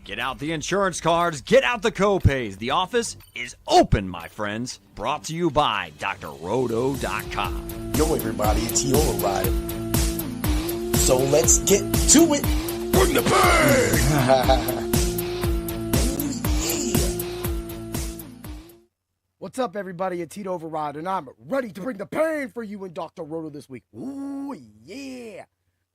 Get out the insurance cards, get out the copays. The office is open, my friends. Brought to you by drroto.com. Yo, everybody, it's your ride. So let's get to it. Bring the pain! What's up, everybody? It's Heat Override, and I'm ready to bring the pain for you and Dr. Roto this week. Ooh, yeah.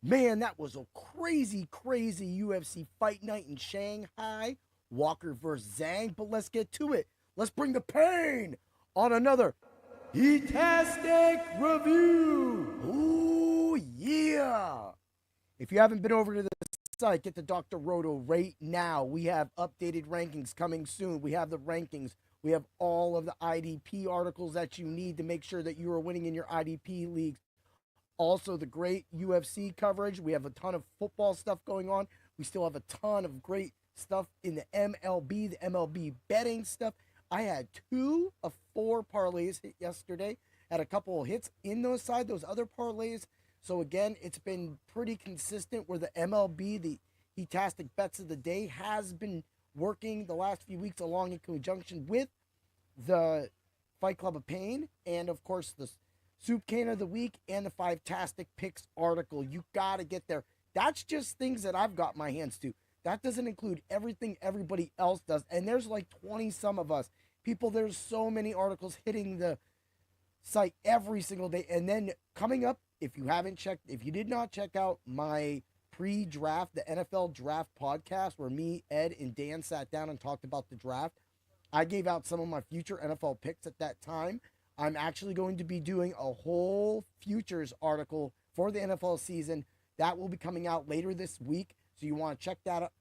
Man, that was a crazy, crazy UFC fight night in Shanghai. Walker versus Zhang, but let's get to it. Let's bring the pain on another Heat-tastic review. Ooh, yeah. If you haven't been over to the site, get to Dr. Roto right now. We have updated rankings coming soon. We have the rankings. We have all of the IDP articles that you need to make sure that you are winning in your IDP leagues. Also, the great UFC coverage. We have a ton of football stuff going on. We still have a ton of great stuff in the MLB betting stuff. I had 2 of 4 parlays hit yesterday. Had a couple of hits in those other parlays. So again, it's been pretty consistent where the MLB, the Heat-tastic bets of the day, has been working the last few weeks along in conjunction with the Fight Club of Pain and, of course, the Soup Can of the Week and the 5-tastic Picks article. You got to get there. That's just things that I've got my hands to. That doesn't include everything everybody else does. And there's like 20-some of us. People, there's so many articles hitting the site every single day. And then coming up, if you did not check out my pre-draft, the NFL Draft podcast, where me, Ed, and Dan sat down and talked about the draft. I gave out some of my future NFL picks at that time. I'm actually going to be doing a whole futures article for the NFL season. That will be coming out later this week, so you want to check that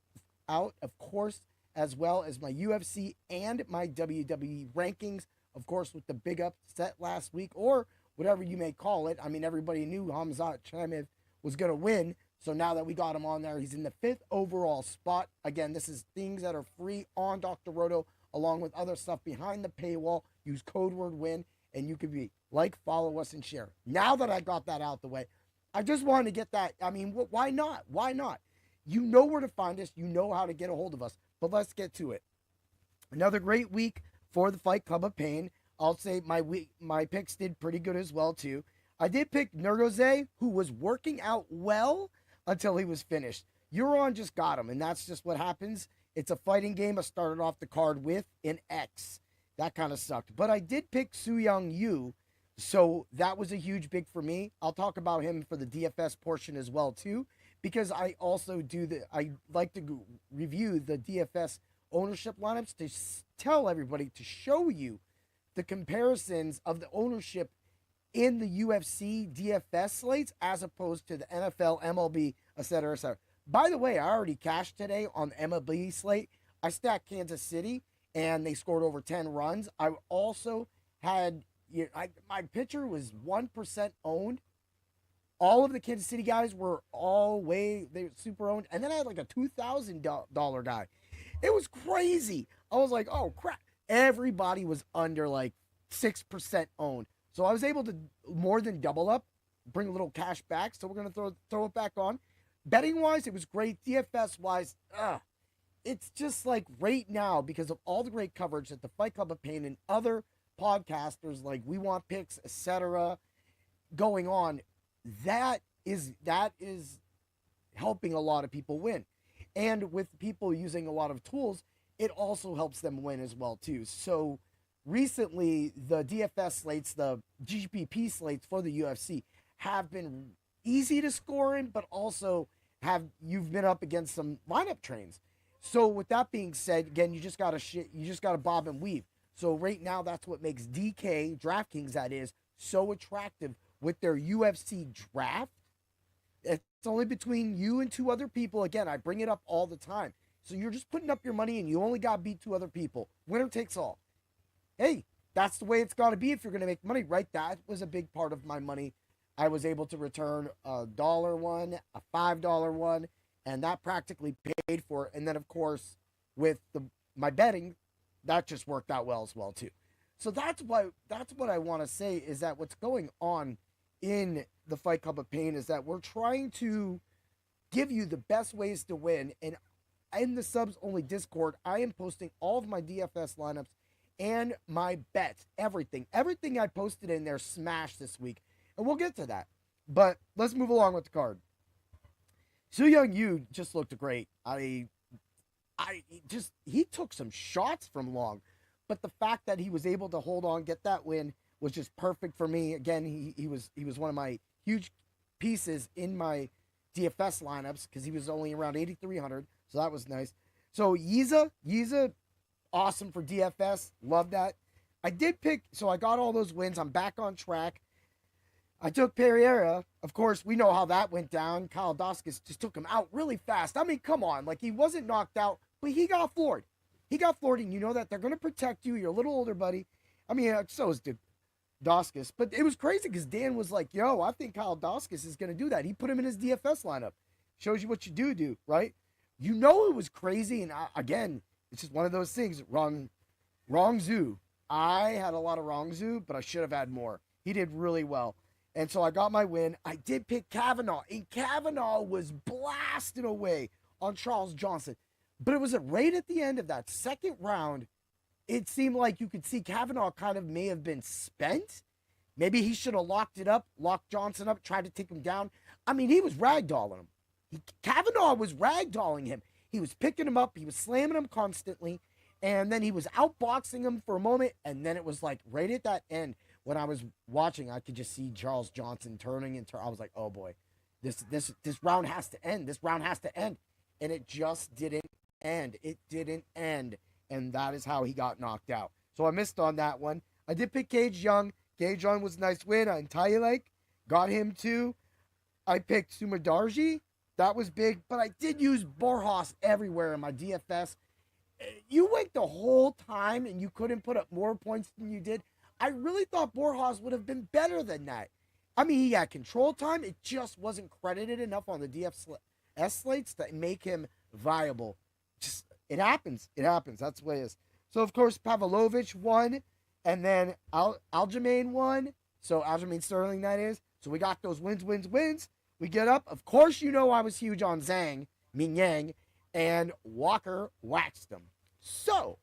out, of course, as well as my UFC and my WWE rankings, of course, with the big upset last week, or whatever you may call it. I mean, everybody knew Khamzat Chimaev was going to win. So now that we got him on there, he's in the 5th overall spot. Again, this is things that are free on Dr. Roto, along with other stuff behind the paywall. Use code word WIN, and you can follow us, and share. Now that I got that out the way, I just wanted to get that. I mean, why not? Why not? You know where to find us. You know how to get a hold of us. But let's get to it. Another great week for the Fight Club of Pain. I'll say my picks did pretty good as well, too. I did pick Nurgoze, who was working out well until he was finished. Euron just got him, and that's just what happens. It's a fighting game. I started off the card with an X. That kind of sucked. But I did pick Su Young Yu, so that was a huge big for me. I'll talk about him for the DFS portion as well, too, because I also I like to review the DFS ownership lineups to tell everybody, to show you the comparisons of the ownership in the UFC DFS slates as opposed to the NFL, MLB, etc., etc. By the way, I already cashed today on the MLB slate. I stacked Kansas City, and they scored over 10 runs. I also had, my pitcher was 1% owned. All of the Kansas City guys were they were super owned. And then I had like a $2,000 guy. It was crazy. I was like, oh, crap. Everybody was under like 6% owned. So I was able to more than double up, bring a little cash back. So we're going to throw it back on. Betting-wise, it was great. DFS-wise, it's just like right now, because of all the great coverage that the Fight Club of Pain and other podcasters like We Want Picks, etc., going on, that is helping a lot of people win. And with people using a lot of tools, it also helps them win as well, too. So recently, the DFS slates, the GPP slates for the UFC have been easy to score in, but also you've been up against some lineup trains. So with that being said, again, you just gotta bob and weave. So right now, that's what makes DK, DraftKings that is, so attractive with their UFC draft. It's only between you and 2 other people. Again, I bring it up all the time. So you're just putting up your money, and you only got to beat 2 other people. Winner takes all. Hey, that's the way it's got to be if you're going to make money, right? That was a big part of my money. I was able to return $1 one, a $5 one, and that practically paid for it. And then, of course, with my betting, that just worked out well as well, too. So that's what I want to say is that what's going on in the Fight Club of Pain is that we're trying to give you the best ways to win. And in the subs only Discord, I am posting all of my DFS lineups and my bets, everything I posted in there smashed this week, and we'll get to that. But let's move along with the card. Su Young Yu just looked great. He took some shots from Long, but the fact that he was able to hold on, get that win, was just perfect for me. Again, he was one of my huge pieces in my DFS lineups because he was only around 8,300, so that was nice. So Yiza, awesome for DFS, love that. I did pick, so I got all those wins. I'm back on track. I took Pereira. Of course, we know how that went down. Kyle Doskis just took him out really fast. I mean, come on. Like, he wasn't knocked out, but he got floored. He got floored, and you know that they're going to protect you. You're a little older, buddy. I mean, so is Doskis. But it was crazy because Dan was like, yo, I think Kyle Doskis is going to do that. He put him in his DFS lineup. Shows you what you do, right? You know it was crazy, and again, it's just one of those things. Wrong zoo. I had a lot of wrong zoo, but I should have had more. He did really well. And so I got my win. I did pick Kavanaugh, and Kavanaugh was blasted away on Charles Johnson. But it was right at the end of that second round, it seemed like you could see Kavanaugh kind of may have been spent. Maybe he should have locked Johnson up, tried to take him down. I mean, he was ragdolling him. Kavanaugh was ragdolling him. He was picking him up. He was slamming him constantly. And then he was outboxing him for a moment. And then it was like right at that end, when I was watching, I could just see Charles Johnson turning into. I was like, oh boy, this round has to end. This round has to end. And it just didn't end. It didn't end. And that is how he got knocked out. So I missed on that one. I did pick Cage Young. Cage Young was a nice win. I entirely got him too. I picked Sumadarji. That was big. But I did use Borrahlo everywhere in my DFS. You went the whole time and you couldn't put up more points than you did. I really thought Borrahlo would have been better than that. I mean, he had control time. It just wasn't credited enough on the DFS slates to make him viable. Just, it happens. It happens. That's the way it is. So, of course, Pavlovich won. And then Aljamain won. So, Aljamain Sterling, that is. So, we got those wins. We get up. Of course, you know I was huge on Zhang, Ming Yang, and Walker waxed him. So,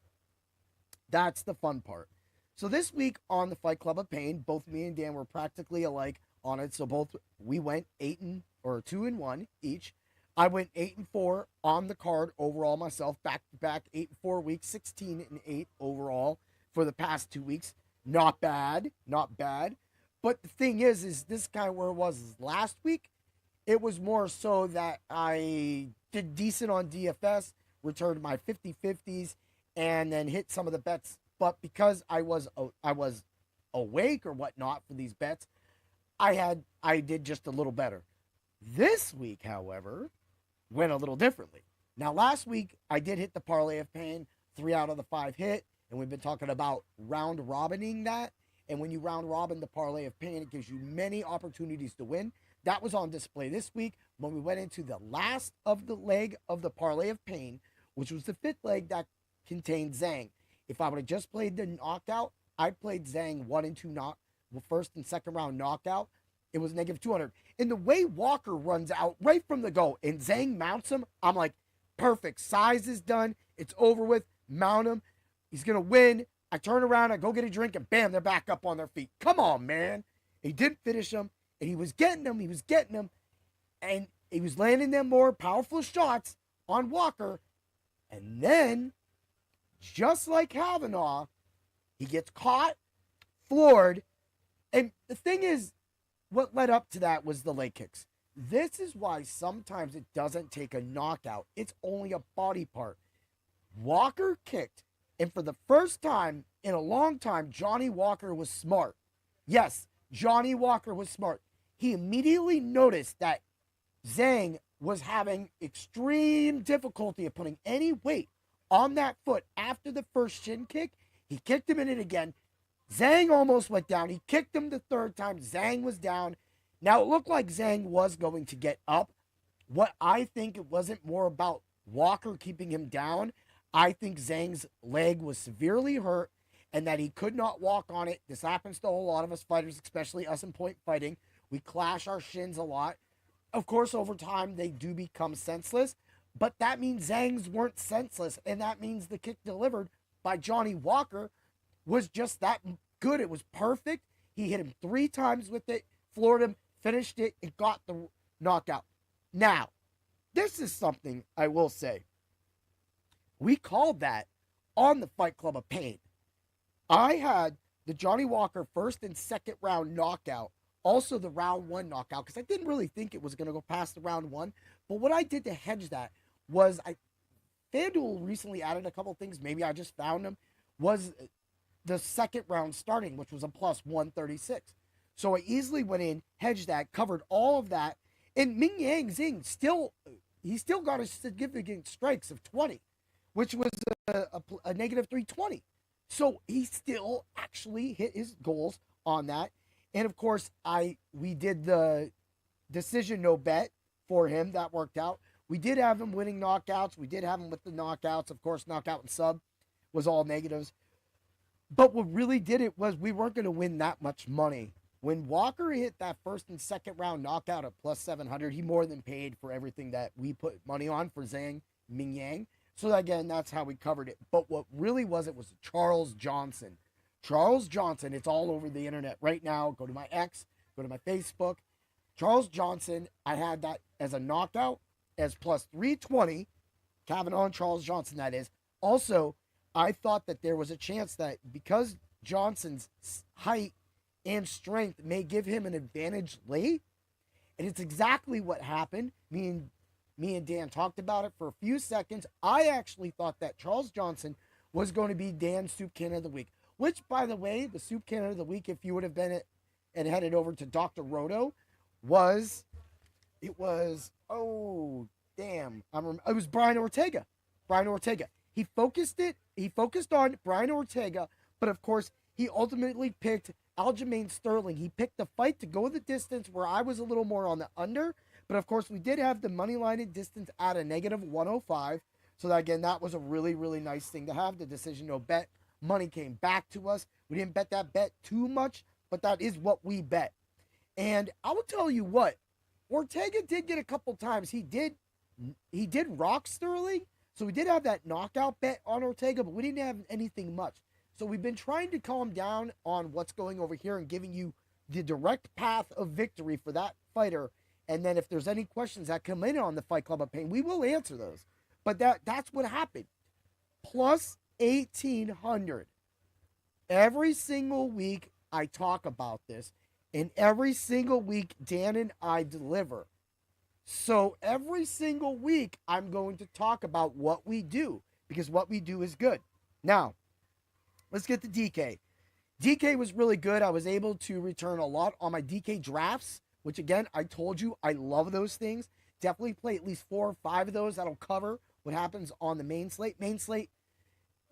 that's the fun part. So this week on the Fight Club of Pain, both me and Dan were practically alike on it. So we went 2-1 each. I went 8-4 on the card overall myself, back to back 8-4 weeks, 16-8 overall for the past 2 weeks. Not bad. But the thing is this kind of where it was last week. It was more so that I did decent on DFS, returned my 50-50s, and then hit some of the bets. But because I was awake or whatnot for these bets, I did just a little better. This week, however, went a little differently. Now, last week, I did hit the parlay of pain. 3 out of the 5 hit. And we've been talking about round robining that. And when you round robin the parlay of pain, it gives you many opportunities to win. That was on display this week when we went into the last of the leg of the parlay of pain, which was the 5th leg that contained Zhang. If I would have just played the knockout, I played Zhang 1 and 2 first and second round knockout. It was -200. And the way Walker runs out right from the go and Zhang mounts him, I'm like, perfect. Size is done. It's over with. Mount him. He's going to win. I turn around, I go get a drink, and bam, they're back up on their feet. Come on, man. He didn't finish him, and he was getting them, and he was landing them more powerful shots on Walker. And then, just like Kavanaugh, he gets caught, floored, and the thing is, what led up to that was the leg kicks. This is why sometimes it doesn't take a knockout. It's only a body part. Walker kicked, and for the first time in a long time, Johnny Walker was smart. Yes, Johnny Walker was smart. He immediately noticed that Zhang was having extreme difficulty of putting any weight on that foot after the first shin kick. He kicked him in it again. Zhang almost went down. He kicked him the third time. Zhang was down. Now, it looked like Zhang was going to get up. What I think, it wasn't more about Walker keeping him down. I think Zhang's leg was severely hurt and that he could not walk on it. This happens to a lot of us fighters, especially us in point fighting. We clash our shins a lot. Of course, over time, they do become senseless. But that means Zhang's weren't senseless, and that means the kick delivered by Johnny Walker was just that good. It was perfect. He hit him 3 times with it, floored him, finished it, and got the knockout. Now, this is something I will say. We called that on the Fight Club of Pain. I had the Johnny Walker first and second round knockout, also the round 1 knockout, because I didn't really think it was going to go past the round 1. But what I did to hedge that was FanDuel recently added a couple things. Maybe I just found them. Was the second round starting, which was a plus 136. So I easily went in, hedged that, covered all of that. And Ming Yang Zing still got a significant strikes of 20, which was a negative 320. So he still actually hit his goals on that. And of course, we did the decision no bet for him. That worked out. We did have him winning knockouts. We did have him with the knockouts. Of course, knockout and sub was all negatives. But what really did it was we weren't going to win that much money. When Walker hit that first and second round knockout at plus 700, he more than paid for everything that we put money on for Zhang Ming Yang. So again, that's how we covered it. But what really was it was Charles Johnson. Charles Johnson, it's all over the internet right now. Go to my X, go to my Facebook. Charles Johnson, I had that as a knockout as plus 320. Kavanaugh and Charles Johnson, that is. Also, I thought that there was a chance that because Johnson's height and strength may give him an advantage late. And it's exactly what happened. Me and Dan talked about it for a few seconds. I actually thought that Charles Johnson was going to be Dan's Soup Can of the Week. Which, by the way, the Soup Can of the Week, if you would have been and headed over to Dr. Roto, it was Brian Ortega. Brian Ortega. He focused on Brian Ortega, but of course, he ultimately picked Aljamain Sterling. He picked the fight to go the distance where I was a little more on the under, but of course, we did have the money line distance at a negative 105. So that, again, that was a really, really nice thing to have. The decision no bet. Money came back to us. We didn't bet that bet too much, but that is what we bet. And I will tell you what, Ortega did get a couple times. He did rock Sterling. So we did have that knockout bet on Ortega, but we didn't have anything much. So we've been trying to calm down on what's going over here and giving you the direct path of victory for that fighter. And then if there's any questions that come in on the Fight Club of Pain, we will answer those. But that's what happened. Plus 1,800. Every single week I talk about this, and every single week Dan and I deliver. So every single week I'm going to talk about what we do, because what we do is good. Now, let's get to DK. DK was really good. I was able to return a lot on my DK drafts, which again, I told you, I love those things. Definitely play at least 4 or 5 of those. That'll cover what happens on the main slate. Main slate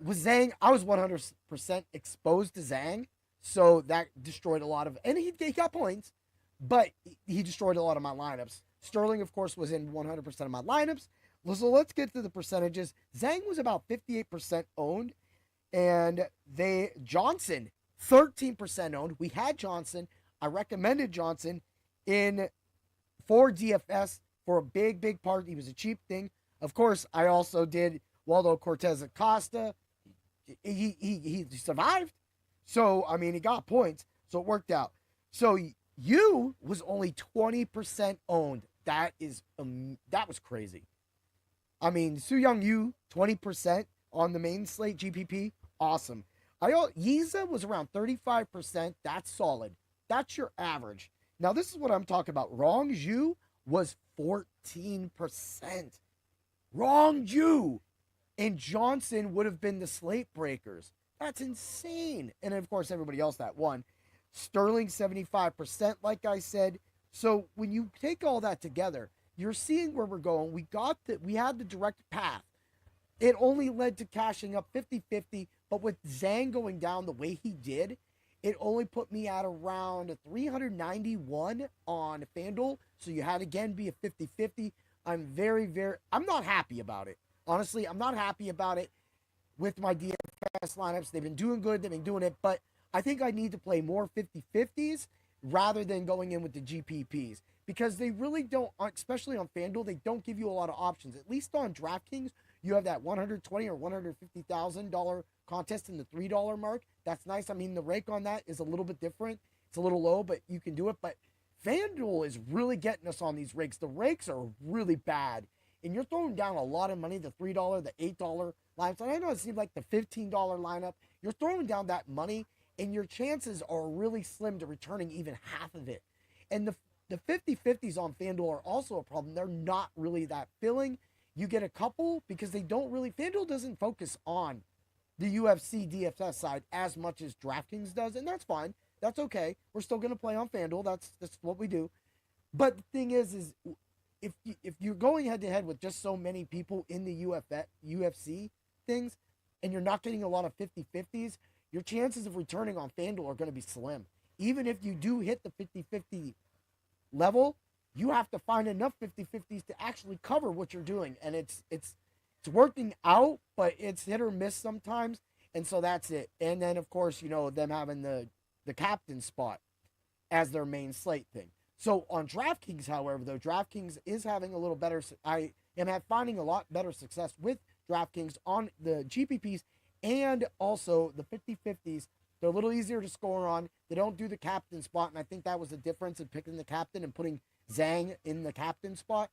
was Zhang. I was 100% exposed to Zhang, so that destroyed a lot of, and he got points, but he destroyed a lot of my lineups. Sterling, of course, was in 100% of my lineups. So let's get to the percentages. Zhang was about 58% owned, and Johnson, 13% owned. We had Johnson. I recommended Johnson for DFS for a big, big part. He was a cheap thing. Of course, I also did Waldo Cortez Acosta. He survived. So, I mean, he got points. So it worked out. So you was only 20% owned. That was crazy. I mean, Su Young Yu, 20% on the main slate, GPP, awesome. Yiza was around 35%. That's solid. That's your average. Now, this is what I'm talking about. Rong Zhu was 14%. Rong Zhu and Johnson would have been the slate breakers. That's insane. And of course, everybody else that won. Sterling, 75%, like I said. So when you take all that together, you're seeing where we're going. We had the direct path. It only led to cashing up 50-50, but with Zhang going down the way he did, it only put me at around 391 on FanDuel. So you had again be a 50-50. I'm I'm not happy about it. Honestly, I'm not happy about it with my DFS lineups. They've been doing good. They've been doing it, but I think I need to play more 50-50s rather than going in with the GPPs. because they really don't, especially on FanDuel, they don't give you a lot of options. At least on DraftKings, you have that $120,000 or $150,000 contest in the $3 mark. That's nice. I mean, the rake on that is a little bit different. It's a little low, but you can do it. But FanDuel is really getting us on these rakes. The rakes are really bad, and you're throwing down a lot of money, the $3, the $8 lineups. And I know it seems like the $15 lineup. You're throwing down that money, and your chances are really slim to returning even half of it. And the 50-50s on FanDuel are also a problem. They're not really that filling. You get a couple because they don't really, FanDuel doesn't focus on the UFC DFS side as much as DraftKings does, and that's fine. That's okay. We're still going to play on FanDuel. That's what we do. But the thing is if you're going head-to-head with just so many people in the UFC things, and you're not getting a lot of 50-50s, your chances of returning on FanDuel are going to be slim. Even if you do hit the 50-50 level, you have to find enough 50-50s to actually cover what you're doing. And it's working out, but it's hit or miss sometimes. And so that's it. And then, of course, them having the captain spot as their main slate thing. So on DraftKings, however, though, DraftKings is having a little better. I am finding a lot better success with DraftKings on the GPPs and also the 50-50s. They're a little easier to score on. They don't do the captain spot, and I think that was the difference in picking the captain and putting Zhang in the captain spot.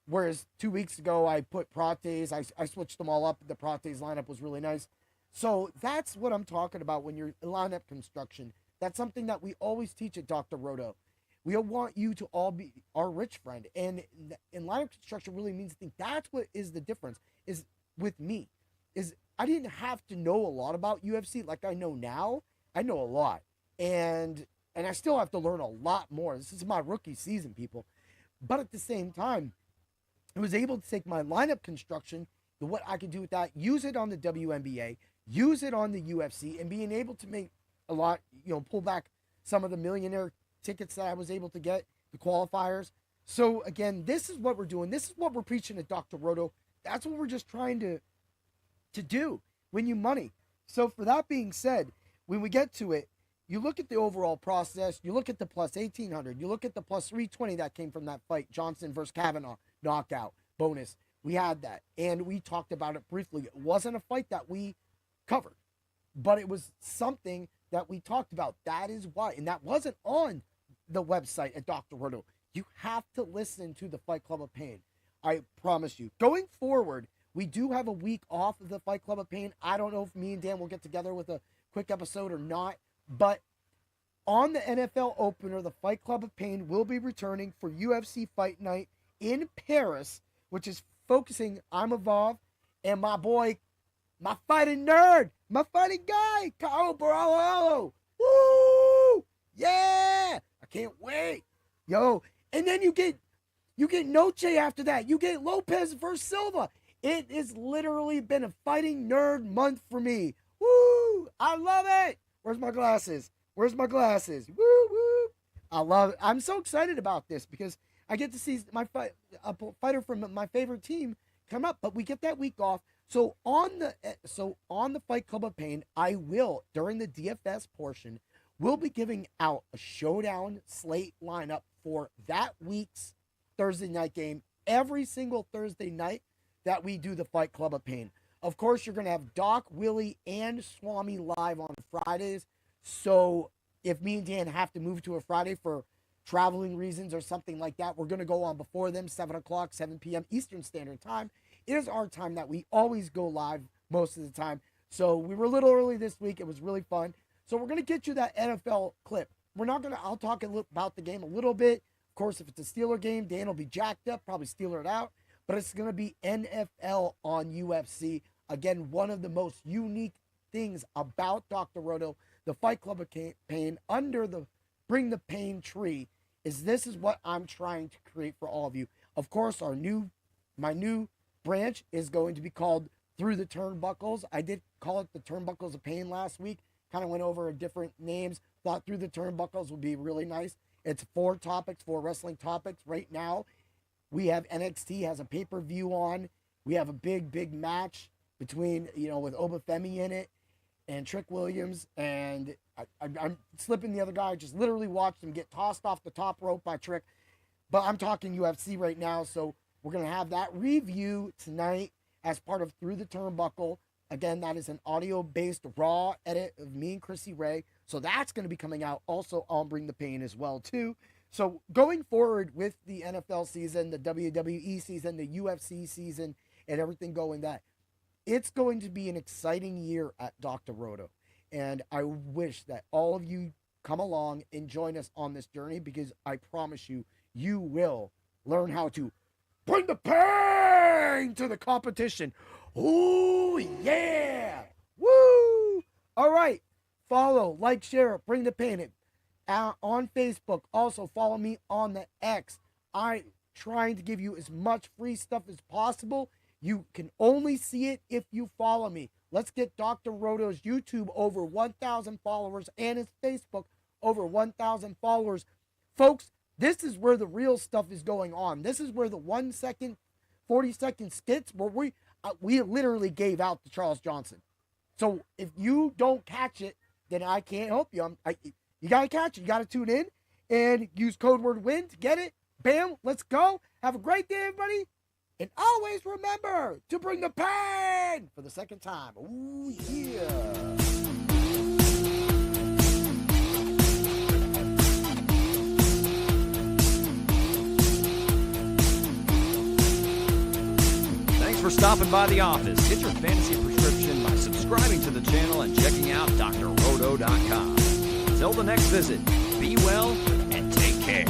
Whereas 2 weeks ago, I put Prates. I switched them all up. The Prates lineup was really nice. So that's what I'm talking about when you're lineup construction. That's something that we always teach at Dr. Roto. We want you to all be our rich friend. And lineup construction really means, I think that's what is the difference is with me. Is I didn't have to know a lot about UFC like I know now. I know a lot. And I still have to learn a lot more. This is my rookie season, people. But at the same time, I was able to take my lineup construction, what I could do with that, use it on the WNBA, use it on the UFC, and being able to make a lot, pull back some of the millionaire tickets that I was able to get, the qualifiers. So again, this is what we're doing. This is what we're preaching at Dr. Roto. That's what we're just trying to do, win you money. So for that being said, when we get to it, you look at the overall process, you look at the plus 1,800, you look at the plus 320 that came from that fight, Johnson versus Kavanaugh, knockout, bonus. We had that, and we talked about it briefly. It wasn't a fight that we covered, but it was something that we talked about. That is why, and that wasn't on the website at Dr. Roto. You have to listen to the Fight Club of Pain. I promise you. Going forward, we do have a week off of the Fight Club of Pain. I don't know if me and Dan will get together with a quick episode or not, but on the NFL opener, the Fight Club of Pain will be returning for UFC Fight Night in Paris, which is focusing Imavov and my boy, my fighting nerd, my fighting guy, Borrahlo. Woo! Yeah! I can't wait. Yo, and then you get Noche after that. You get Lopez versus Silva. It has literally been a fighting nerd month for me. Woo! I love it. Where's my glasses? Woo, woo. I love it. I'm so excited about this because I get to see a fighter from my favorite team come up, but we get that week off. So on the Fight Club of Pain, I will, during the DFS portion, we'll be giving out a Showdown Slate lineup for that week's Thursday night game every single Thursday night that we do the Fight Club of Pain. Of course, you're going to have Doc, Willie, and Swami live on Fridays. So if me and Dan have to move to a Friday for traveling reasons or something like that, we're going to go on before them, 7 o'clock, 7 p.m. Eastern Standard Time. It is our time that we always go live most of the time. So we were a little early this week. It was really fun. So we're going to get you that NFL clip. I'll talk about the game a little bit. Of course, if it's a Steeler game, Dan will be jacked up, probably Steeler it out. But it's going to be NFL on UFC. Again, one of the most unique things about Dr. Roto, the Fight Club of Pain, under the Bring the Pain tree, is this is what I'm trying to create for all of you. Of course, my new branch is going to be called Through the Turnbuckles. I did call it the Turnbuckles of Pain last week. Kind of went over different names. Thought Through the Turnbuckles would be really nice. It's 4 wrestling topics right now. We have NXT has a pay-per-view on. We have a big match between, with Obafemi in it and Trick Williams. And I'm slipping the other guy. I just literally watched him get tossed off the top rope by Trick. but I'm talking UFC right now, so we're going to have that review tonight as part of Through the Turnbuckle. Again, that is an audio-based raw edit of me and Chrissy Ray, so that's going to be coming out also on Bring the Pain as well, too. So going forward with the NFL season, the WWE season, the UFC season, and everything going that, it's going to be an exciting year at Dr. Roto. And I wish that all of you come along and join us on this journey, because I promise you, you will learn how to bring the pain to the competition. Ooh, yeah. Woo. All right. Follow, like, share, bring the pain on Facebook. Also, follow me on the X. I'm trying to give you as much free stuff as possible. You can only see it if you follow me. Let's get Dr. Roto's YouTube over 1,000 followers and his Facebook over 1,000 followers. Folks, this is where the real stuff is going on. This is where the 1 second, 40-second skits where we literally gave out to Charles Johnson. So if you don't catch it, then I can't help you. You got to catch it. You got to tune in and use code word WIN to get it. Bam, let's go. Have a great day, everybody. And always remember to bring the pain for the second time. Ooh, yeah. Thanks for stopping by the office. Get your fantasy prescription by subscribing to the channel and checking out drroto.com. Until the next visit, be well and take care.